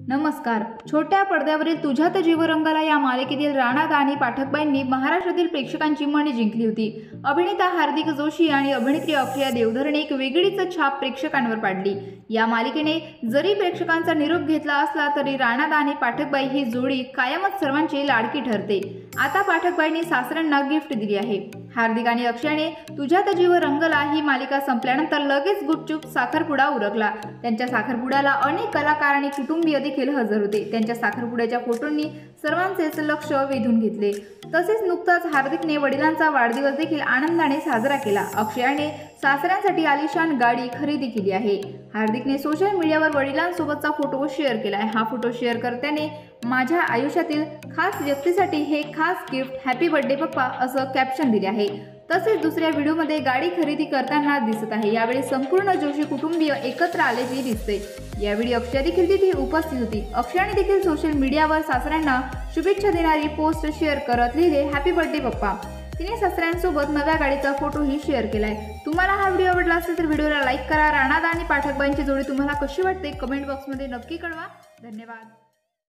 नमस्कार. छोट्या पडद्यावरील तुझ्यात जीव रंगाला या मालिकेतील राणा आणि पाठकबाईंनी महाराष्ट्रातील प्रेक्षकांची मने जिंकली होती. अभिनेता हार्दिक जोशी आणि अभिनेत्री अक्षया देवधरने एक वेगळीच छाप प्रेक्षकांवर पाडली. या मालिकेने जरी प्रेक्षकांचा निरोप घेतला असला तरी राणा आणि पाठकबाई ही जोडी कायमच सर्वांची लाडकी ठरते. आता पाठकबाईंनी सासऱ्यांना गिफ्ट दिली आहे. हार्दिक आणि अक्षयाने तुझ्यात जीव रंगला ही मालिका संपल्यानंतर लगेच गुपचूप साखरपुडा उरकला. त्यांच्या साखरपुड्याला अनेक कलाकार आणि कुटुंबीय देखील हजर होते. त्यांच्या साखरपुड्याच्या फोटोंनी सर्वांचेच लक्ष वेधून घेतले. तसेच नुकताच हार्दिकने वडिलांचा वाढदिवस देखील आनंदाने साजरा केला. अक्षयाने सासऱ्यांसाठी आलिशान गाडी खरेदी केली आहे. हार्दिकने सोशल मीडियावर वडिलांसोबतचा फोटो शेअर केला आहे. हा फोटो शेअर करताना माझ्या आयुष्यातील खास व्यक्तीसाठी हे खास गिफ्ट, हॅपी बर्थडे पप्पा असं कॅप्शन दिले आहे. तसेच दुसऱ्या व्हिडिओमध्ये गाडी खरेदी करताना दिसत आहे. यावेळी संपूर्ण जोशी कुटुंबीय एकत्र आल्याचे दिसते. यावेळी अक्षया देखील तिथे उपस्थित होती. अक्षयाने देखील सोशल मीडियावर सासऱ्यांना शुभेच्छा देणारी पोस्ट शेअर करत लिहिले, हॅपी बर्थडे पप्पा. तिने सासऱ्यांसोबत नव्या गाडीचा फोटोही शेअर केलाय. तुम्हाला हा व्हिडिओ आवडला असेल तर व्हिडिओला लाईक करा. राणा आणि पाठकबाईंची जोडी तुम्हाला कशी वाटते कमेंट बॉक्समध्ये नक्की कळवा. धन्यवाद.